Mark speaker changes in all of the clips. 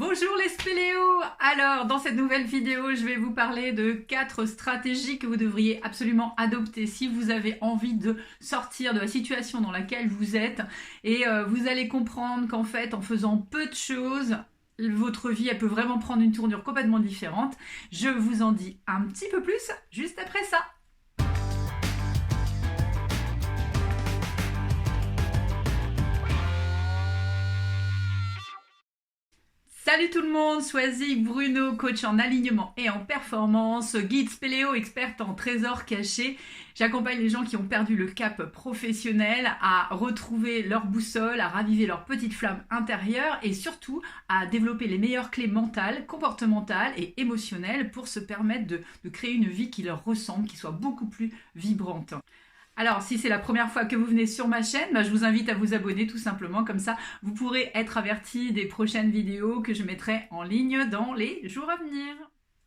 Speaker 1: Bonjour les spéléos. Alors, dans cette nouvelle vidéo, je vais vous parler de 4 stratégies que vous devriez absolument adopter si vous avez envie de sortir de la situation dans laquelle vous êtes. Et vous allez comprendre qu'en fait, en faisant peu de choses, votre vie, elle peut vraiment prendre une tournure complètement différente. Je vous en dis un petit peu plus juste après ça. Salut tout le monde, Soisy Bruno, coach en alignement et en performance, guide spéléo, experte en trésors cachés. J'accompagne les gens qui ont perdu le cap professionnel à retrouver leur boussole, à raviver leur petite flamme intérieure et surtout à développer les meilleures clés mentales, comportementales et émotionnelles pour se permettre de créer une vie qui leur ressemble, qui soit beaucoup plus vibrante. Alors, si c'est la première fois que vous venez sur ma chaîne, je vous invite à vous abonner tout simplement, comme ça vous pourrez être averti des prochaines vidéos que je mettrai en ligne dans les jours à venir.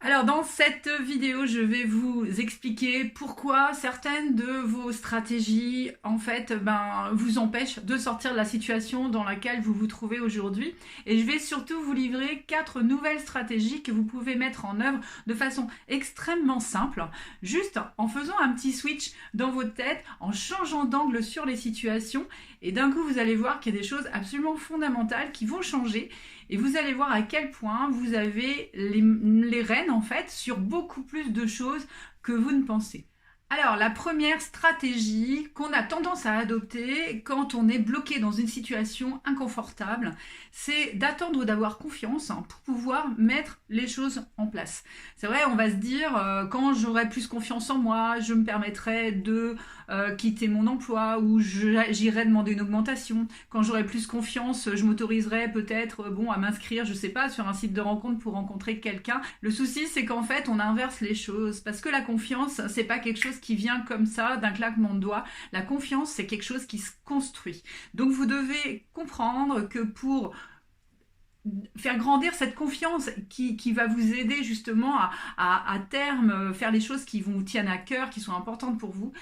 Speaker 1: Alors dans cette vidéo, je vais vous expliquer pourquoi certaines de vos stratégies en fait vous empêchent de sortir de la situation dans laquelle vous vous trouvez aujourd'hui. Et je vais surtout vous livrer 4 nouvelles stratégies que vous pouvez mettre en œuvre de façon extrêmement simple, juste en faisant un petit switch dans votre tête, en changeant d'angle sur les situations. Et d'un coup, vous allez voir qu'il y a des choses absolument fondamentales qui vont changer. Et vous allez voir à quel point vous avez les rênes en fait sur beaucoup plus de choses que vous ne pensez. Alors la première stratégie qu'on a tendance à adopter quand on est bloqué dans une situation inconfortable, c'est d'attendre d'avoir confiance pour pouvoir mettre les choses en place. C'est vrai, on va se dire quand j'aurai plus confiance en moi, je me permettrai de quitter mon emploi ou j'irai demander une augmentation. Quand j'aurai plus confiance, je m'autoriserai peut-être à m'inscrire, je sais pas, sur un site de rencontre pour rencontrer quelqu'un. Le souci, c'est qu'en fait, on inverse les choses parce que la confiance, c'est pas quelque chose qui vient comme ça d'un claquement de doigts. La confiance, c'est quelque chose qui se construit. Donc vous devez comprendre que pour faire grandir cette confiance qui va vous aider justement à terme faire les choses qui vous tiennent à cœur, qui sont importantes pour vous,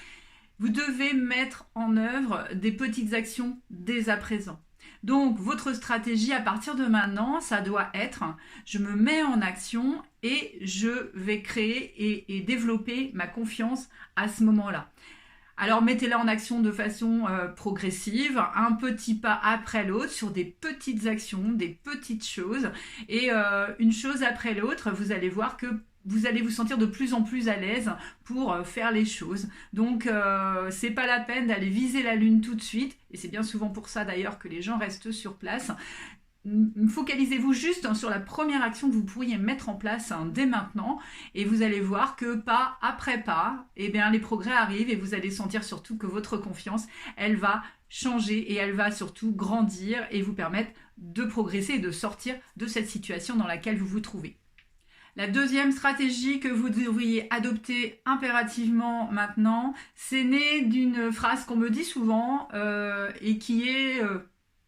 Speaker 1: vous devez mettre en œuvre des petites actions dès à présent. Donc votre stratégie à partir de maintenant, ça doit être je me mets en action et je vais créer et développer ma confiance à ce moment-là. Alors mettez-la en action de façon progressive, un petit pas après l'autre, sur des petites actions, des petites choses. Et une chose après l'autre, vous allez voir que vous allez vous sentir de plus en plus à l'aise pour faire les choses. Donc c'est pas la peine d'aller viser la lune tout de suite, et c'est bien souvent pour ça d'ailleurs que les gens restent sur place. Focalisez-vous juste sur la première action que vous pourriez mettre en place dès maintenant, et vous allez voir que pas après pas, les progrès arrivent et vous allez sentir surtout que votre confiance, elle va changer et elle va surtout grandir et vous permettre de progresser et de sortir de cette situation dans laquelle vous vous trouvez. La deuxième stratégie que vous devriez adopter impérativement maintenant, c'est né d'une phrase qu'on me dit souvent et qui est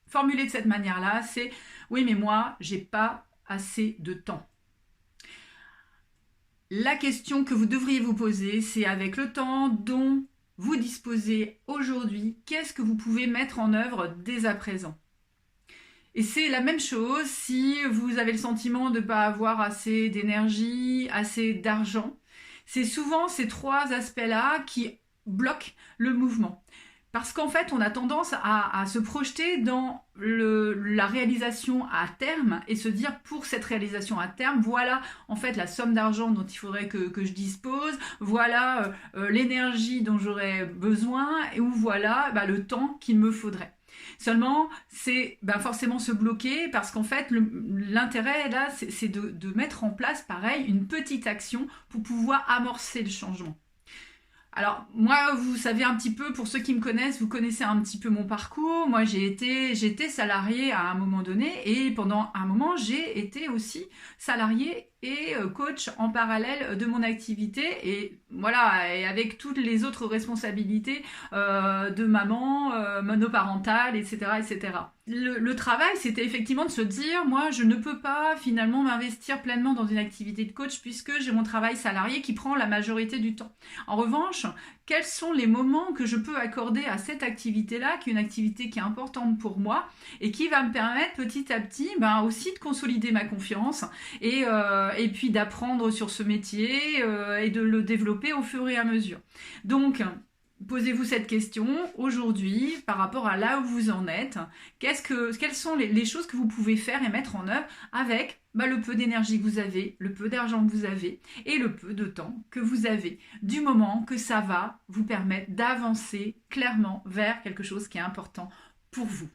Speaker 1: formulée de cette manière-là, c'est « Oui, mais moi, j'ai pas assez de temps ». La question que vous devriez vous poser, c'est avec le temps dont vous disposez aujourd'hui, qu'est-ce que vous pouvez mettre en œuvre dès à présent ? Et c'est la même chose si vous avez le sentiment de ne pas avoir assez d'énergie, assez d'argent. C'est souvent ces 3 aspects-là qui bloquent le mouvement. Parce qu'en fait, on a tendance à se projeter dans la réalisation à terme et se dire pour cette réalisation à terme, voilà en fait la somme d'argent dont il faudrait que je dispose, voilà l'énergie dont j'aurais besoin ou voilà le temps qu'il me faudrait. Seulement, c'est forcément se bloquer parce qu'en fait, l'intérêt là, c'est de mettre en place, pareil, une petite action pour pouvoir amorcer le changement. Alors, moi, vous savez un petit peu, pour ceux qui me connaissent, vous connaissez un petit peu mon parcours. Moi, j'étais salariée à un moment donné et pendant un moment, j'ai été aussi salariée et coach en parallèle de mon activité et voilà, et avec toutes les autres responsabilités de maman, monoparentale, etc., etc. Le travail, c'était effectivement de se dire, moi, je ne peux pas finalement m'investir pleinement dans une activité de coach puisque j'ai mon travail salarié qui prend la majorité du temps. En revanche, quels sont les moments que je peux accorder à cette activité-là, qui est une activité qui est importante pour moi et qui va me permettre petit à petit aussi de consolider ma confiance et puis d'apprendre sur ce métier et de le développer au fur et à mesure. Donc, posez-vous cette question aujourd'hui par rapport à là où vous en êtes. Quelles sont les choses que vous pouvez faire et mettre en œuvre avec le peu d'énergie que vous avez, le peu d'argent que vous avez et le peu de temps que vous avez, du moment que ça va vous permettre d'avancer clairement vers quelque chose qui est important pour vous.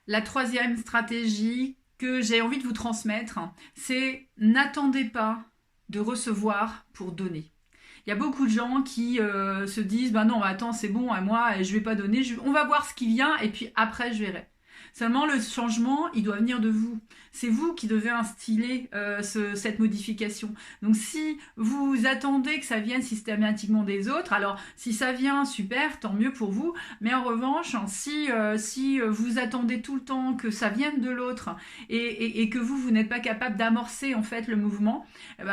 Speaker 1: La troisième stratégie que j'ai envie de vous transmettre, c'est n'attendez pas de recevoir pour donner. Il y a beaucoup de gens qui se disent « non, attends, c'est bon, moi, je vais pas donner, on va voir ce qui vient et puis après, je verrai ». Seulement, le changement, il doit venir de vous. C'est vous qui devez instiller cette modification. Donc, si vous attendez que ça vienne systématiquement des autres, alors si ça vient, super, tant mieux pour vous. Mais en revanche, si vous attendez tout le temps que ça vienne de l'autre et que vous n'êtes pas capable d'amorcer en fait le mouvement,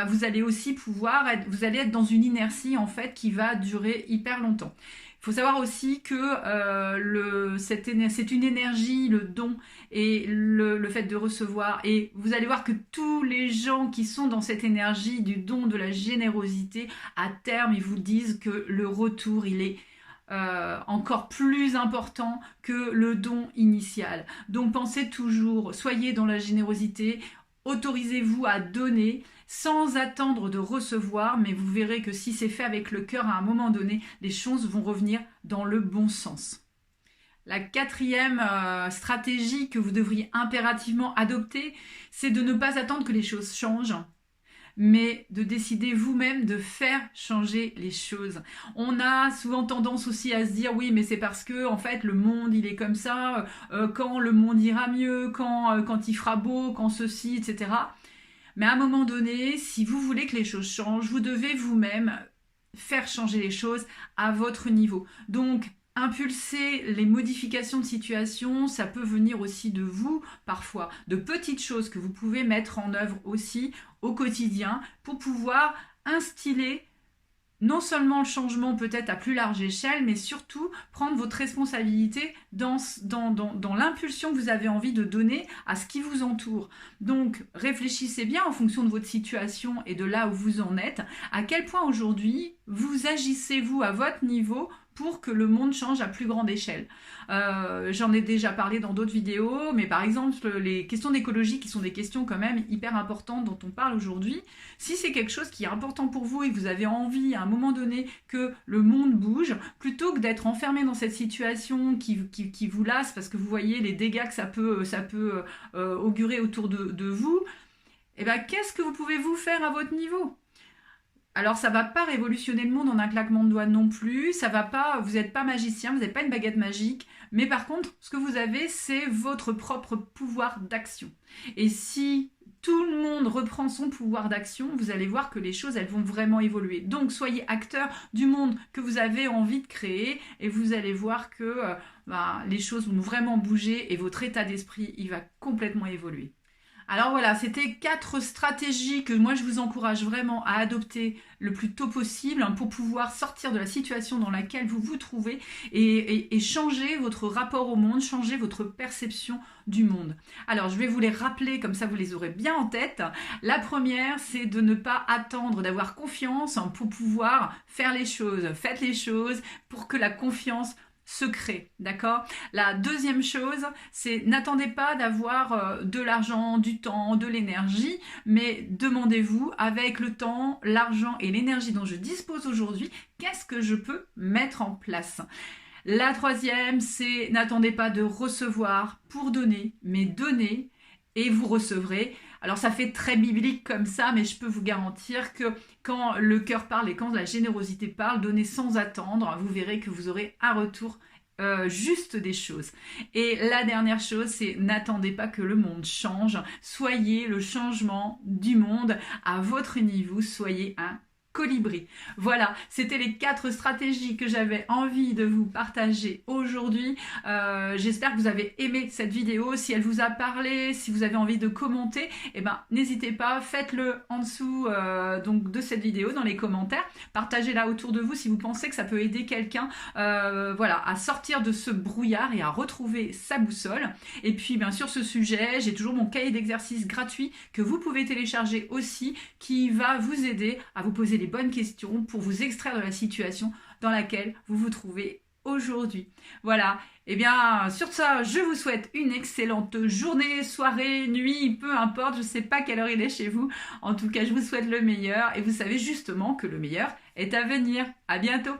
Speaker 1: vous allez aussi vous allez être dans une inertie en fait qui va durer hyper longtemps. Il faut savoir aussi que c'est une énergie, le don et le fait de recevoir. Et vous allez voir que tous les gens qui sont dans cette énergie du don, de la générosité, à terme, ils vous disent que le retour, il est encore plus important que le don initial. Donc pensez toujours, soyez dans la générosité, autorisez-vous à donner sans attendre de recevoir, mais vous verrez que si c'est fait avec le cœur à un moment donné, les choses vont revenir dans le bon sens. La quatrième stratégie que vous devriez impérativement adopter, c'est de ne pas attendre que les choses changent, mais de décider vous-même de faire changer les choses. On a souvent tendance aussi à se dire oui, mais c'est parce que en fait le monde il est comme ça, quand le monde ira mieux, quand il fera beau, quand ceci, etc. Mais à un moment donné, si vous voulez que les choses changent, vous devez vous-même faire changer les choses à votre niveau. Donc, impulser les modifications de situation, ça peut venir aussi de vous, parfois, de petites choses que vous pouvez mettre en œuvre aussi au quotidien pour pouvoir instiller non seulement le changement peut-être à plus large échelle, mais surtout prendre votre responsabilité dans l'impulsion que vous avez envie de donner à ce qui vous entoure. Donc, réfléchissez bien en fonction de votre situation et de là où vous en êtes, à quel point aujourd'hui vous agissez vous à votre niveau pour que le monde change à plus grande échelle. J'en ai déjà parlé dans d'autres vidéos, mais par exemple, les questions d'écologie qui sont des questions quand même hyper importantes dont on parle aujourd'hui, si c'est quelque chose qui est important pour vous et que vous avez envie à un moment donné que le monde bouge, plutôt que d'être enfermé dans cette situation qui vous lasse parce que vous voyez les dégâts que ça peut augurer autour de vous, qu'est-ce que vous pouvez vous faire à votre niveau ? Alors ça va pas révolutionner le monde en un claquement de doigts non plus, vous n'êtes pas magicien, vous n'êtes pas une baguette magique, mais par contre, ce que vous avez, c'est votre propre pouvoir d'action. Et si tout le monde reprend son pouvoir d'action, vous allez voir que les choses, elles vont vraiment évoluer. Donc soyez acteur du monde que vous avez envie de créer et vous allez voir que les choses vont vraiment bouger et votre état d'esprit, il va complètement évoluer. Alors voilà, c'était 4 stratégies que moi je vous encourage vraiment à adopter le plus tôt possible pour pouvoir sortir de la situation dans laquelle vous vous trouvez et changer votre rapport au monde, changer votre perception du monde. Alors je vais vous les rappeler, comme ça vous les aurez bien en tête. La première, c'est de ne pas attendre, d'avoir confiance pour pouvoir faire les choses. Faites les choses pour que la confiance se crée, d'accord ? La deuxième chose, c'est n'attendez pas d'avoir de l'argent, du temps, de l'énergie, mais demandez-vous avec le temps, l'argent et l'énergie dont je dispose aujourd'hui, qu'est-ce que je peux mettre en place ? La troisième, c'est n'attendez pas de recevoir pour donner, mais donnez et vous recevrez. Alors ça fait très biblique comme ça, mais je peux vous garantir que quand le cœur parle et quand la générosité parle, donnez sans attendre, vous verrez que vous aurez un retour juste des choses. Et la dernière chose, c'est n'attendez pas que le monde change. Soyez le changement du monde à votre niveau. Soyez un colibri. Voilà, c'était les 4 stratégies que j'avais envie de vous partager aujourd'hui. J'espère que vous avez aimé cette vidéo. Si elle vous a parlé, si vous avez envie de commenter, eh ben, n'hésitez pas, faites-le en dessous donc de cette vidéo, dans les commentaires. Partagez-la autour de vous si vous pensez que ça peut aider quelqu'un voilà, à sortir de ce brouillard et à retrouver sa boussole. Et puis, bien sûr, ce sujet, j'ai toujours mon cahier d'exercices gratuit que vous pouvez télécharger aussi, qui va vous aider à vous poser les bonnes questions pour vous extraire de la situation dans laquelle vous vous trouvez aujourd'hui. Voilà, et bien sur ça, je vous souhaite une excellente journée, soirée, nuit, peu importe, je ne sais pas quelle heure il est chez vous. En tout cas, je vous souhaite le meilleur et vous savez justement que le meilleur est à venir. À bientôt.